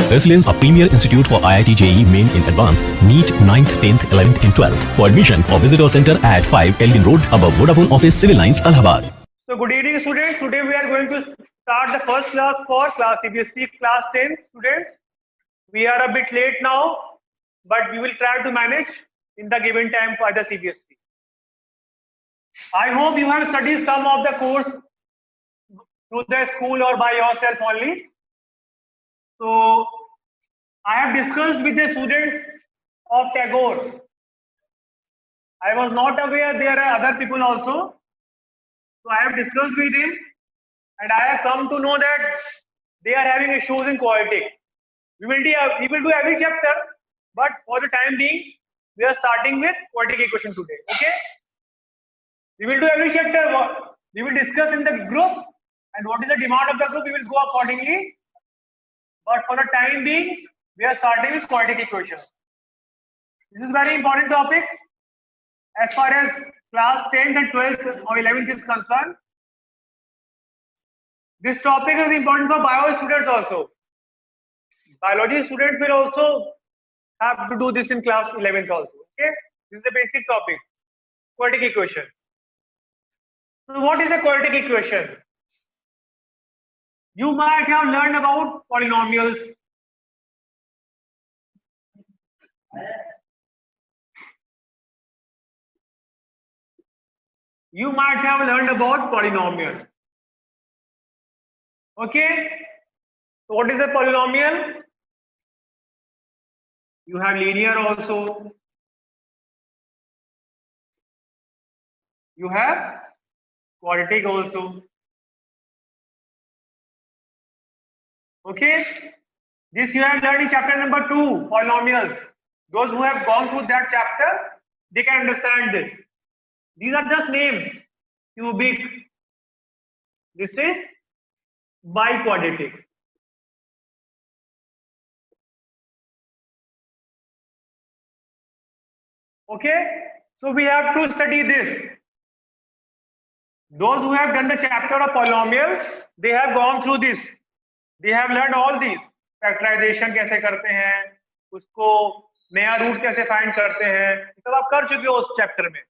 Resilience, a premier institute for IIT JEE Main in Advanced, NEET 9th, 10th, 11th and 12th. For admission or visit our center at 5 Elgin Road above Vodafone Office, Civil Lines, Allahabad. So good evening students. Today we are going to start the first class for class CBSE class 10 students. We are a bit late now, but we will try to manage in the given time for the CBSE. I hope you have studied some of the course through the school or by yourself only. So I have discussed with the students of Tagore. I was not aware there are other people also. So I have discussed with him and I have come to know that they are having issues in quality. We will do every chapter, but for the time being, we are starting with quadratic equation today. Okay? We will do every chapter. We will discuss in the group, and what is the demand of the group, we will go accordingly. But for the time being, we are starting with quadratic equation. This is a very important topic as far as class 10th and 12th or 11th is concerned. This topic is important for bio students also. Biology students will also have to do this in class 11th also. Okay, this is the basic topic, quadratic equation. So what is a quadratic equation? You might have learned about polynomials. You might have learned about polynomial. Okay, so what is a polynomial? You have linear also. You have quadratic also. Okay, this you have learned in chapter number 2, polynomials. Those who have gone through that chapter, they can understand this. These are just names. Cubic. This is biquadratic. Okay, so we have to study this. Those who have done the chapter of polynomials, they have gone through this. They have learned all these. Factorization कैसे करते हैं, उसको नया root कैसे find करते हैं, सब आप कर चुके हो उस चैप्टर में.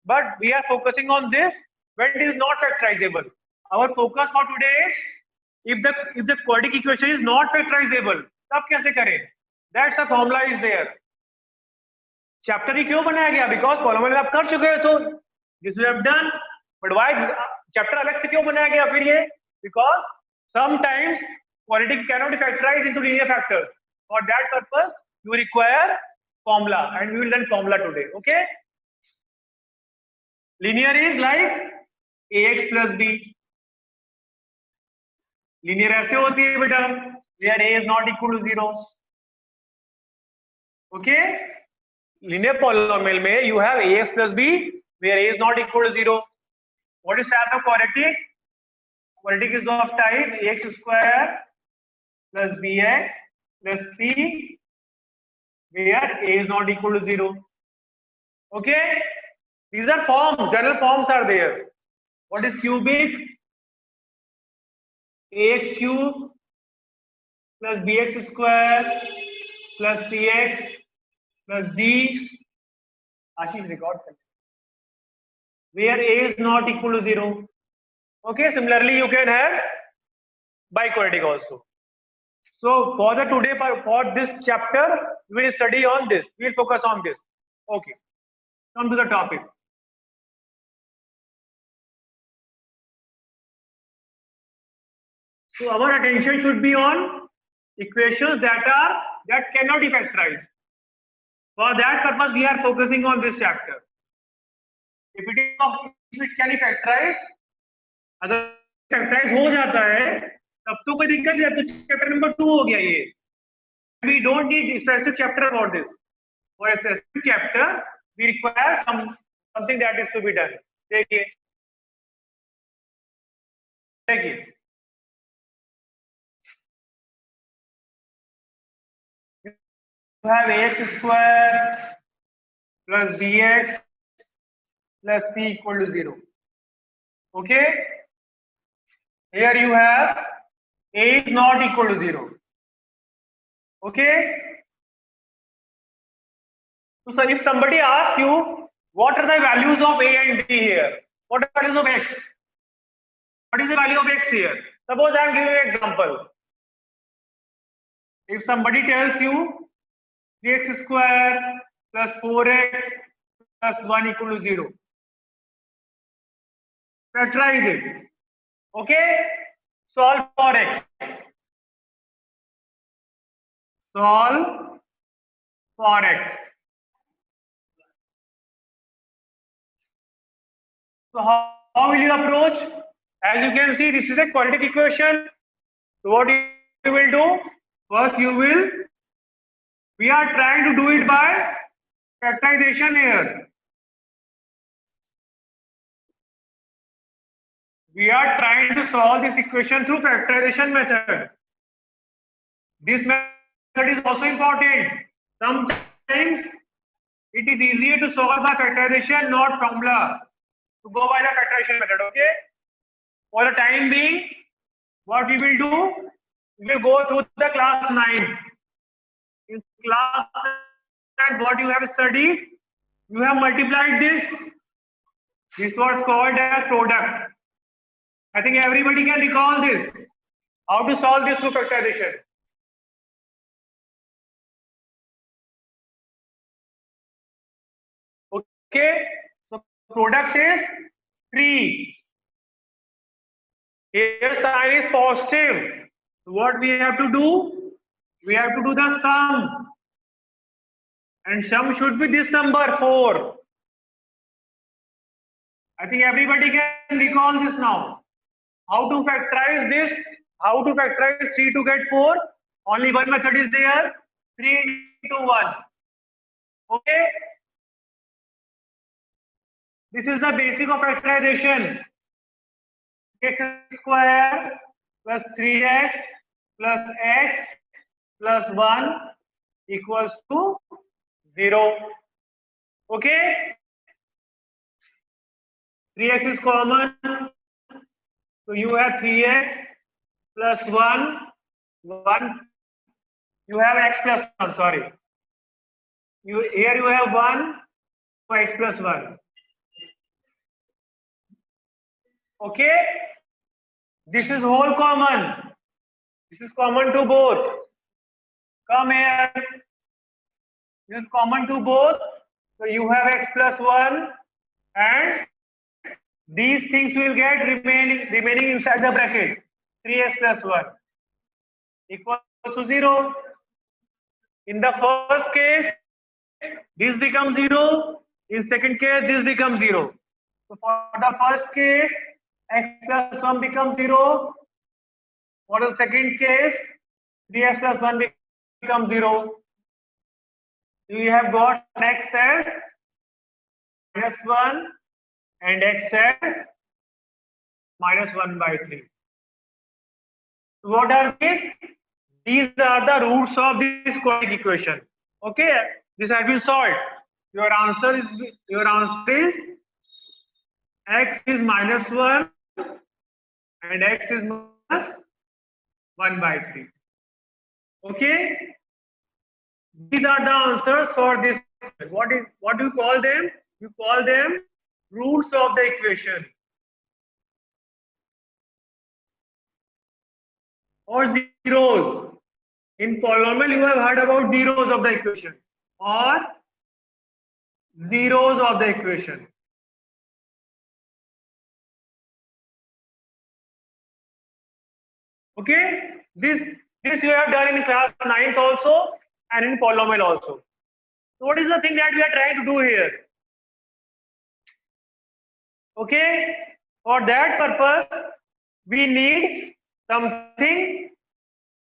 But we are focusing on this when it is not factorizable. Our focus for today is if the quadratic equation is not factorizable, तब कैसे करें? That's the formula is there. Chapter ही क्यों बनाया गया? बिकॉज पॉलिनोमियल आप कर चुके हो, तो this we have done. But why chapter अलग से क्यों बनाया गया फिर ये? Because sometimes quadratic cannot be factorized into linear factors. For that purpose you require formula and we will learn formula today. Okay, linear is like ax plus b. Linear ऐसे होती है बेटा, where a is not equal to 0. ओके, linear polynomial में you have ax plus b where a is not equal to 0. What is type of quadratic? Quadratic is of type ax square plus bx plus c where a is not equal to 0. Okay, these are forms, general forms are there. What is cubic? Ax cube plus bx square plus cx plus d. Ashish, record where a is not equal to 0. Okay, similarly you can have biquadratic also. So for the today, for this chapter we will study on this, we will focus on this. Okay, come to the topic. So our attention should be on equations that cannot be factorized. For that purpose, we are focusing on this chapter. If it can be factorized, अगर factorized हो जाता है, तब तो कोई दिक्कत नहीं. तो chapter number 2 हो गया ये. We don't need specific chapter for this. For a specific chapter, we require something that is to be done. देखिए, you have ax square plus bx plus c equal to 0. Okay, here you have a is not equal to 0. Okay. So if somebody asks you what are the values of A and B here, what are the values of X? What is the value of X here? Suppose I am giving you an example. If somebody tells you 3x square plus 4x plus 1 equal to 0, factorize it. Okay? Solve for X. Solve for X. So how will you approach? As you can see, this is a quadratic equation. So what you will do? First we are trying to do it by factorization here. We are trying to solve this equation through factorization method. This method is also important. Sometimes it is easier to solve by factorization, not formula. To go by the factorization method, okay? For the time being, what we will do, we will go through the class 9. In class 9, what you have studied, you have multiplied this. This was called as product. I think everybody can recall this. How to solve this through factorization? Okay, so product is 3. Here sign is positive. So what we have to do? We have to do the sum. And sum should be this number 4. I think everybody can recall this now. How to factorize this? How to factorize 3 to get 4? Only one method is there. 3 into 1. Okay? This is the basic of factorization. X square plus 3x plus x plus 1 equals to 0. Okay? 3x is common. So you have 3x plus 1. You have x plus 1, sorry. Here you have 1, so x plus 1. Okay? This is whole common. This is common to both. Come here. This is common to both. So you have x plus 1 and these things will get remaining inside the bracket. 3x plus 1 equals to 0. In the first case, this becomes 0. In second case, this becomes 0. So for the first case, x plus 1 becomes 0. For the second case, 3x plus 1 becomes 0. We have got x as minus 1 and x as minus 1 by 3. So what are these? These are the roots of this quadratic equation. Okay, this has been solved. Your answer is x is minus 1 and x is minus 1 by 3. Okay, these are the answers for this. What do you call them? You call them roots of the equation or zeros. In polynomial, you have heard about zeros of the equation or zeros of the equation. Okay, this you have done in class 9th also and in polynomial also. So what is the thing that we are trying to do here? Okay, for that purpose, we need something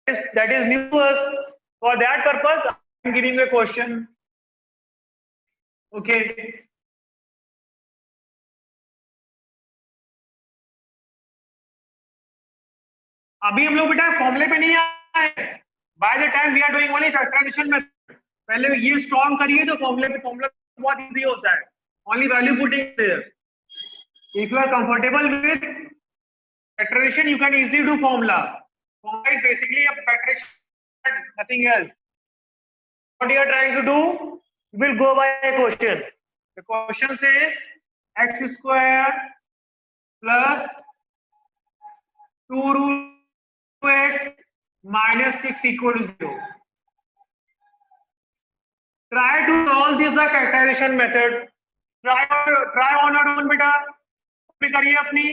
that is new to us. For that purpose, I am giving you a question. Okay. अभी हम लोग बेटा फॉर्मूले पे नहीं आए. By the time we are doing only factorization method. पहले ये स्ट्रॉन्ग करिए तो फॉर्मूला बहुत इजी होता है. Only value putting there. If you are comfortable with factorization, you can easily do formula. Formula is basically a factorization nothing else. What you are trying to do, you will go by a question. The question says x square plus 2 root x minus 6 equal to 0. Try to solve this the factorization method. Try on your own बेटा, भी करिए अपनी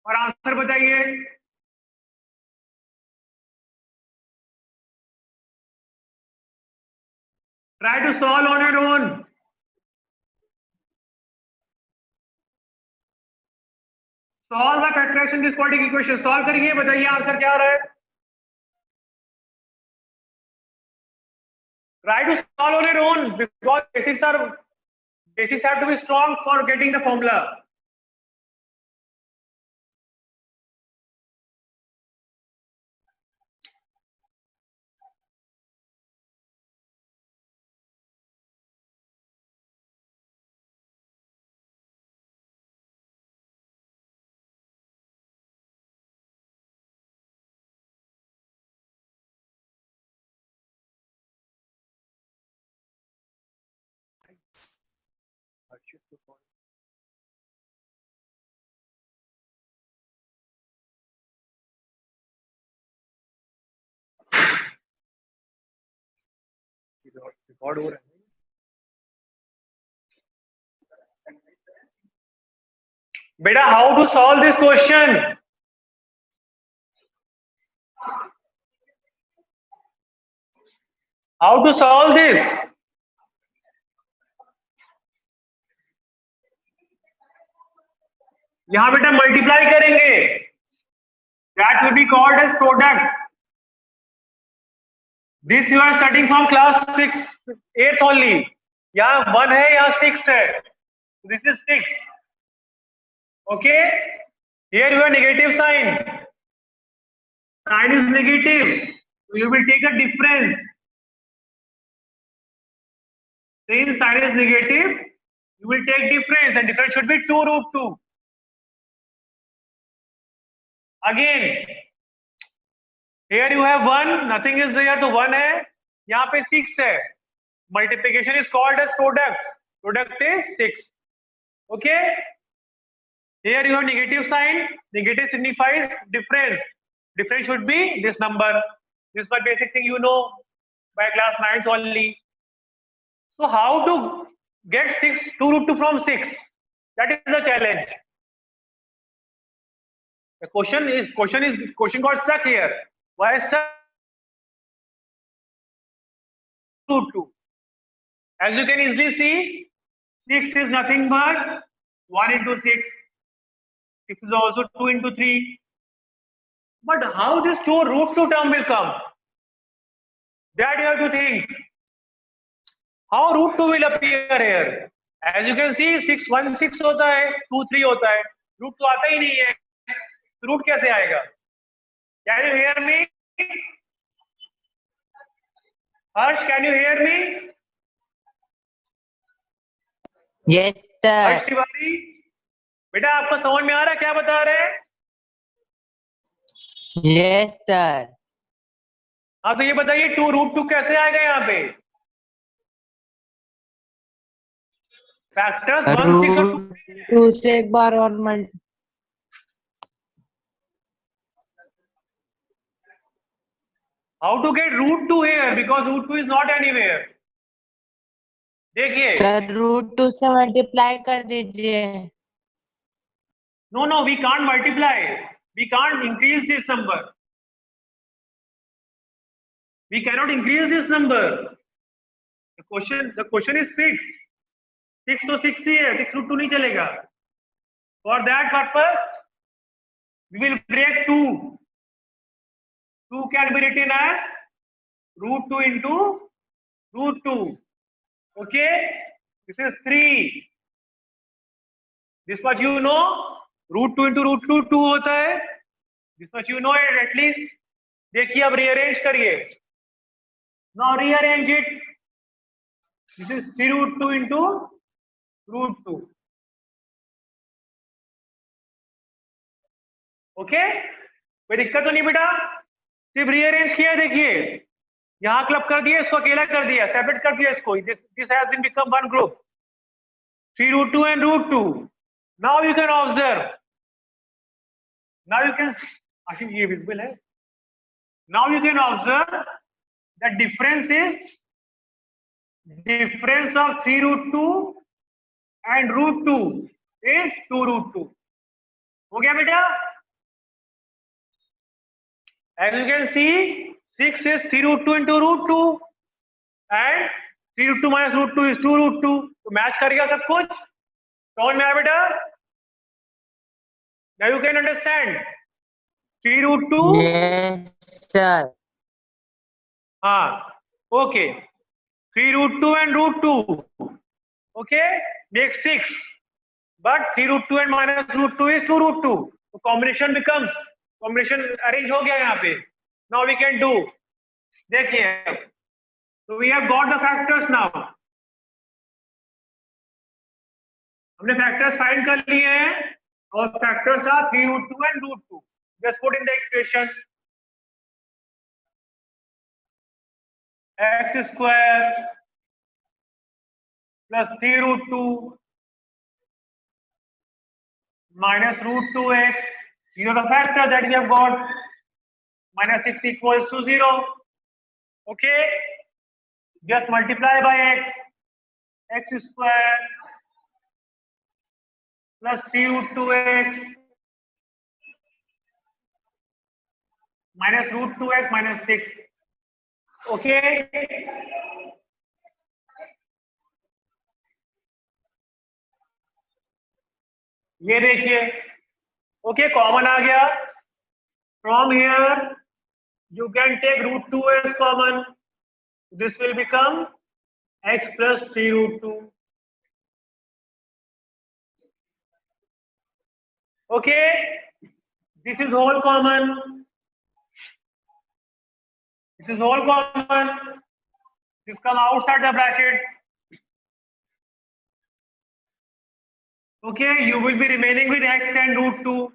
और answer बताइए. Try to solve on your own. Solve the factorization this quadratic equation. Solve करिए, बताइए answer क्या आ रहा है. Try to solve on your own because bases have to be strong for getting the formula. Record हो रहा है. बेटा, how to solve this question? How to solve this? यहां बेटा मल्टीप्लाई करेंगे. That will be called as product. This you are studying from class 6, 8th only. यहाँ 1 है, यहाँ 6 है. This is 6. Okay. Here you have negative sign. Sign is negative. You will take a difference. Since sign is negative, you will take difference, and difference should be 2 root 2. Again, here you have 1, nothing is there, तो 1 है, यहाँ पे 6 है. Multiplication is called as product. Product is 6. Okay. Here you have negative sign. Negative signifies difference. Difference should be this number. This is my basic thing you know by class 9th only. So how to get 2 root 2 from 6? That is the challenge. The question got stuck here. Why stuck? Root 2. As you can easily see, 6 is nothing but 1 into 6. 6 is also 2 into 3. But how this 2 root 2 term will come? That you have to think. How root 2 will appear here? As you can see, 6 1 6 होता है, 2 3 होता है. Root 2 आता ही नहीं है. Root कैसे आएगा? Can you hear me? Harsh, can you hear me? Yes, sir. हर्ष तिवारी, बेटा आपको समझ में आ रहा है क्या बता रहे हैं? Yes, sir. हाँ, तो ये बताइए 2 root 2 कैसे आएगा यहाँ पे? फैक्टर्स 1 6 और 2 से एक बार और How to get root 2 here? Because root 2 is not anywhere. देखिए. सर रूट 2 से मल्टीप्लाई कर दीजिए. No, we can't multiply. We can't increase this number. We cannot increase this number. The question is fixed. 6 तो 6 ही है. 6 root 2 नहीं चलेगा. For that purpose, we will break 2. 2 can be written as root 2 into root 2. Okay, this is 3. This much you know. Root 2 into root 2 2 होता है. This much you know it at least. देखिए अब rearrange करिए. Now rearrange it. This is 3 root 2 into root 2. Okay, कोई दिक्कत तो नहीं बेटा? सिर्फ रीअरेंज किया, देखिए यहाँ क्लब कर दिया, इसको अकेला कर दिया, सेपरेट कर दिया इसको, this has been become one group, 3√2 and √2. Now you can observe, now you can, आशीष ये विजिबल है, now you can observe the difference is difference of 3√2 and √2 is 2√2. हो गया बेटा? As you can see, 6 is 3√2 into √2 and 3√2 minus √2 is 2√2. तो match कर गया सब कुछ, समझ में आया बेटा? Now you can understand 3√2. Yes, sir. हाँ, okay. 3√2 and √2, okay, makes 6. But 3√2 and minus √2 is 2√2. So combination becomes, combination arrange हो गया यहाँ पे. Now we can do. देखिए, so we have got the factors now. हमने factors find कर लिए हैं और factors are 3√2 and √2. Just put in the equation. X square plus 3√2 minus √2x. These are the factors that we have got. Minus 6 equals to 0. Okay. Just multiply by x. X square plus 3√2x minus √2x minus 6. Okay. ये देखिए, okay, common आ गया. From here you can take √2 as common. This will become x plus 3√2. Okay, this is whole common. This is whole common. This come outside the bracket. Okay, you will be remaining with x and √2.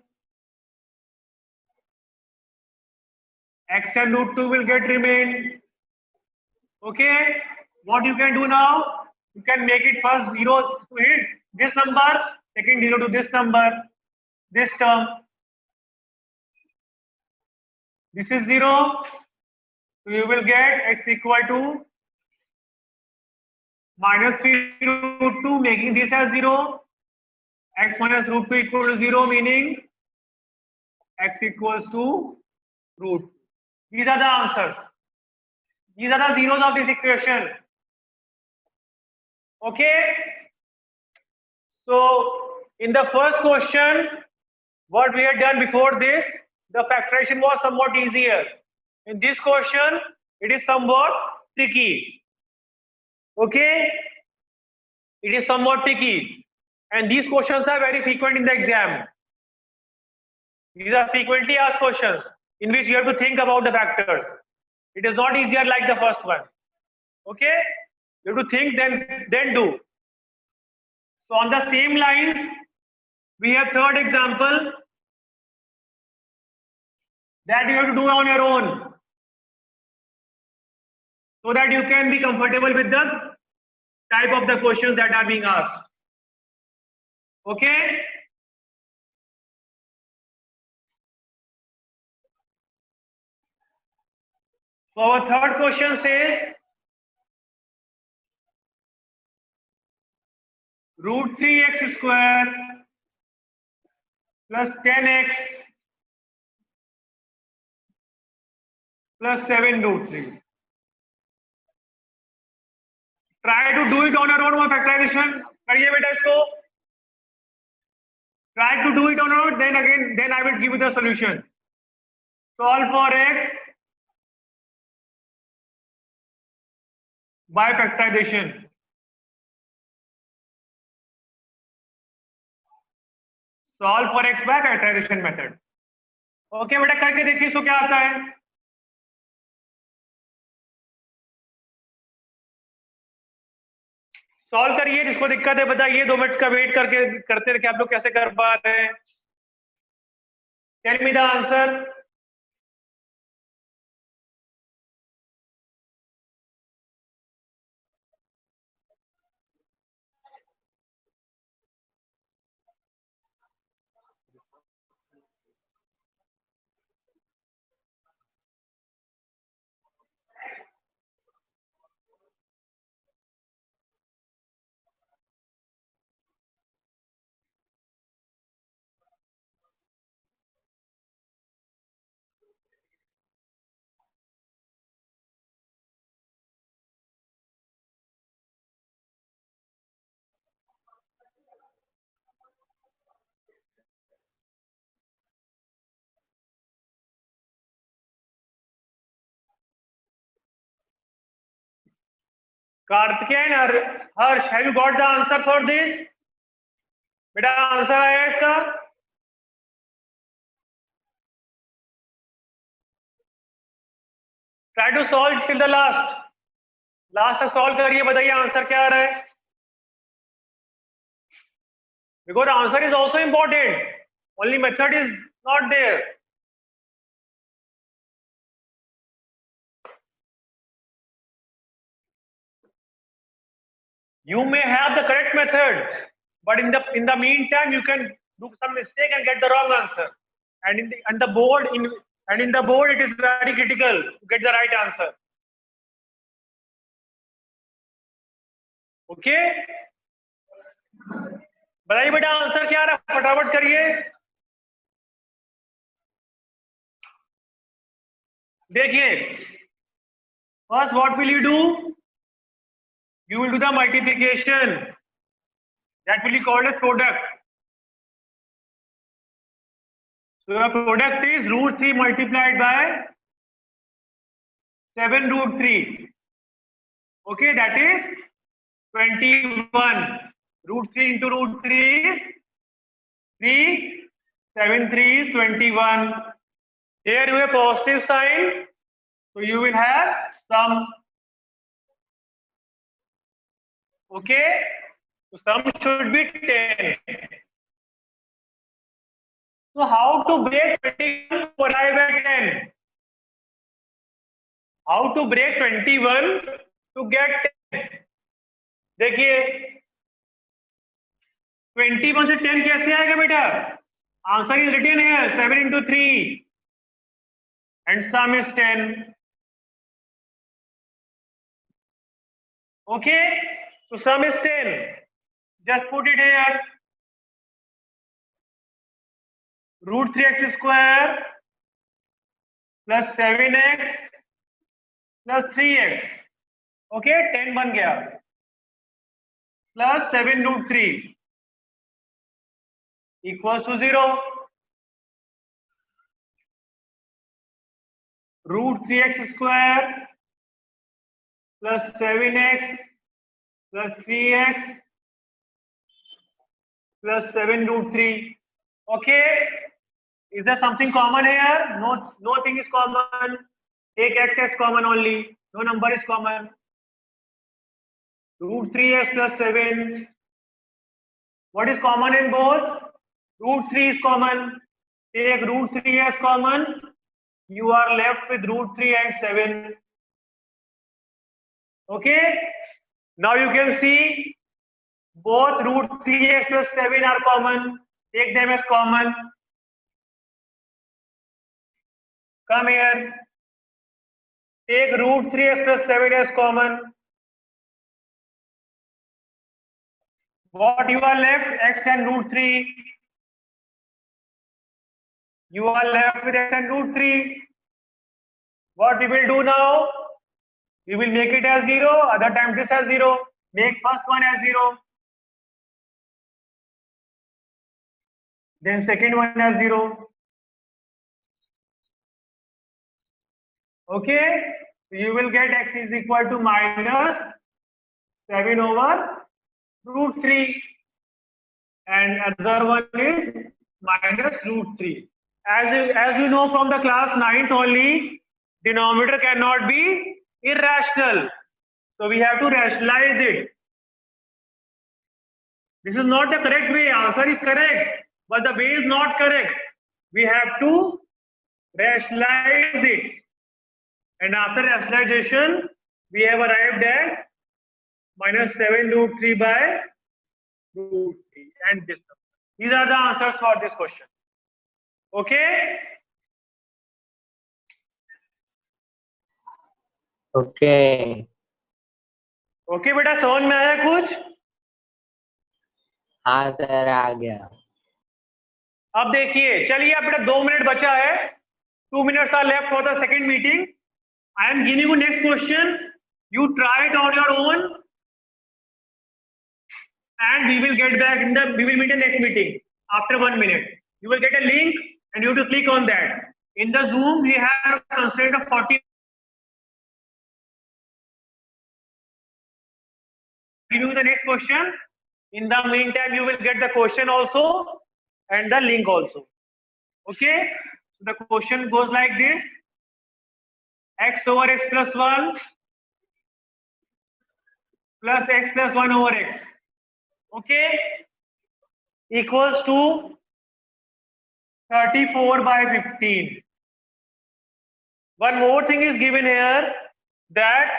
X and √2 will get remain. Okay, what you can do now? You can make it first 0 to hit this number, second 0 to this number, this term. This is 0. So you will get x equal to minus 3√2, making this as 0. X minus √2 equal to 0, meaning x equals to √2. These are the answers. These are the zeros of this equation. Okay. So in the first question, what we had done before this, the factorization was somewhat easier. In this question, it is somewhat tricky. Okay. It is somewhat tricky. And these questions are very frequent in the exam. These are frequently asked questions in which you have to think about the factors. It is not easier like the first one. Okay? You have to think, then do. So on the same lines, we have third example that you have to do on your own so that you can be comfortable with the type of the questions that are being asked. Okay? So our third question says √3x square plus 10x plus 7√3. Try to do it on your own factorization. करिए बेटा इसको. Try to do it on your own. Then I will give you the solution. Solve for x by factorization. Solve for x by factorization method. Okay बेटा, करके देखिए इसको क्या आता है. सॉल्व करिए, जिसको दिक्कत है बताइए. 2 मिनट का वेट करके करते रहिए. आप लोग कैसे कर पा रहे हैं? Tell me the answer. Karthikeyan or Harsh, have you got the answer for this? बेटा आंसर आया इसका? Try to solve till the last. Last तक solve करिए, बताइए आंसर क्या आ रहा है? Because the answer is also important. Only method is not there. You may have the correct method, but in the meantime, you can do some mistake and get the wrong answer. And in the board, it is very critical to get the right answer. Okay? बताइए बेटा answer क्या आ रहा है, फटाफट करिए. देखिए, first what will you do? You will do the multiplication. That will be called as product. So your product is root 3 multiplied by 7 root 3. Okay, that is 21. Root 3 into root 3 is 3. 7 3 is 21. Here you have positive sign. So you will have sum. Okay, so sum should be 10. So how to break 21 to arrive at 10? How to break 21 to get 10? देखिए 21 से 10 कैसे आएगा बेटा? Answer is written here, 7 into 3 and sum is 10. Okay, so sum is 10. Just put it here. Root 3x square plus 7x plus 3x. Okay, 10 बन गया. Plus 7 root 3 equals to 0. Root 3x square plus 7x plus 3x plus 7 root 3. Okay, is there something common here? No, nothing is common. Take x as common only. No number is common. Root 3x plus 7. What is common in both? Root 3 is common. Take root 3 as common. You are left with root 3 and 7. Okay. Now you can see both root 3x plus 7 are common. Take them as common. Come here. Take root 3x plus 7 as common. What you are left? X and root 3. You are left with x and root 3. What we will do now? We will make it as 0. Other time this as 0. Make first one as 0. Then second one as 0. Okay. So you will get x is equal to minus 7 over root 3. And other one is minus root 3. As you know from the class 9th only, denominator cannot be irrational. So we have to rationalize it. This is not the correct way. Answer is correct, but the way is not correct. We have to rationalize it. And after rationalization, we have arrived at minus 7 root 3 by root 3 and this. These are the answers for this question. Okay? Okay. Okay बेटा, समझ में आया कुछ? हाँ sir, आ गया. अब देखिए, चलिए अब बेटा 2 मिनट बचा है. 2 minutes are left for the second meeting. I am giving you next question. You try it on your own, and we will get back we will meet in next meeting after 1 minute. You will get a link, and you have to click on that. In the Zoom, we have constraint of 40 the next question. In the meantime, you will get the question also and the link also. Okay? The question goes like this. X over x plus 1 plus x plus 1 over x. Okay? Equals to 34 by 15. One more thing is given here, that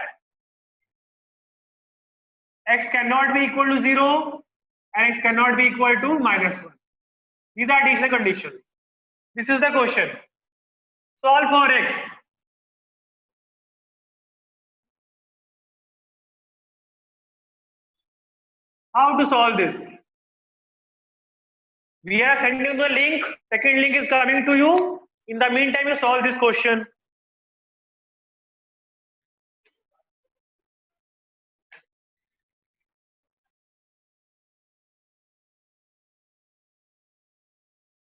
x cannot be equal to 0 and x cannot be equal to -1. These are additional conditions. This is the question. Solve for x. How to solve this? We are sending the link. Second link is coming to you. In the meantime, you solve this question.